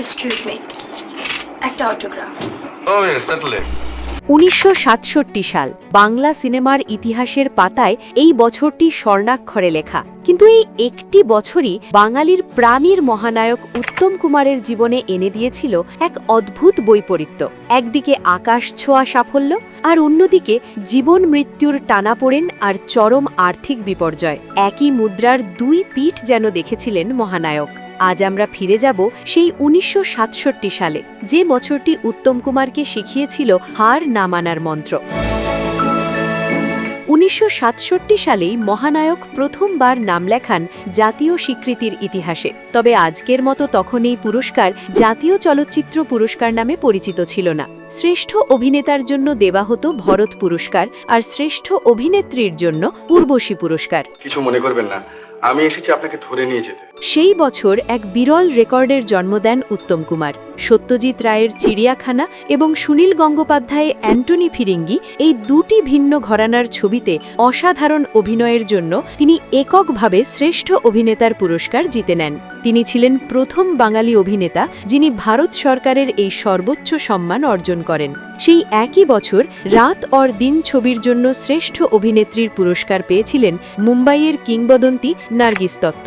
Excuse me, একটা autograph. Oh, yes, certainly. 1967 সাল বাংলা সিনেমার ইতিহাসের পাতায় এই বছরটি স্বর্ণাক্ষরে লেখা, কিন্তু এই একটি বছরই বাঙালির প্রাণীর মহানায়ক উত্তম কুমারের জীবনে এনে দিয়েছিল এক অদ্ভুত বৈপরীত্য। একদিকে আকাশ ছোঁয়া সাফল্য, আর অন্যদিকে জীবন মৃত্যুর টানাপোড়েন আর চরম আর্থিক বিপর্যয়। একই মুদ্রার দুই পিঠ যেন দেখেছিলেন মহানায়ক। আজ আমরা ফিরে যাব সেই 1967 সালে, যে বছরটি উত্তম কুমারকে শিখিয়েছিল হার না মানার মন্ত্র। 1967 সালেই মহানায়ক প্রথমবার নাম লেখান জাতীয় স্বীকৃতির ইতিহাসে। তবে আজকের মতো তখন এই পুরস্কার জাতীয় চলচ্চিত্র পুরস্কার নামে পরিচিত ছিল না। শ্রেষ্ঠ অভিনেতার জন্য দেওয়া হতো ভরত পুরস্কার, আর শ্রেষ্ঠ অভিনেত্রীর জন্য উর্বশী পুরস্কার। কিছু মনে করবেন না, আমি এসেছি আপনাকে ধরে নিয়ে যেতে। সেই বছর এক বিরল রেকর্ডের জন্ম দেন উত্তম কুমার। সত্যজিৎ রায়ের চিড়িয়াখানা এবং সুনীল গঙ্গোপাধ্যায় অ্যান্টনি ফিরিঙ্গি, এই দুটি ভিন্ন ঘরানার ছবিতে অসাধারণ অভিনয়ের জন্য তিনি এককভাবে শ্রেষ্ঠ অভিনেতার পুরস্কার জিতে নেন। তিনি ছিলেন প্রথম বাঙালি অভিনেতা যিনি ভারত সরকারের এই সর্বোচ্চ সম্মান অর্জন করেন। সেই একই বছর রাত অর দিন ছবির জন্য শ্রেষ্ঠ অভিনেত্রীর পুরস্কার পেয়েছিলেন মুম্বাইয়ের কিংবদন্তি নার্গিস দত্ত।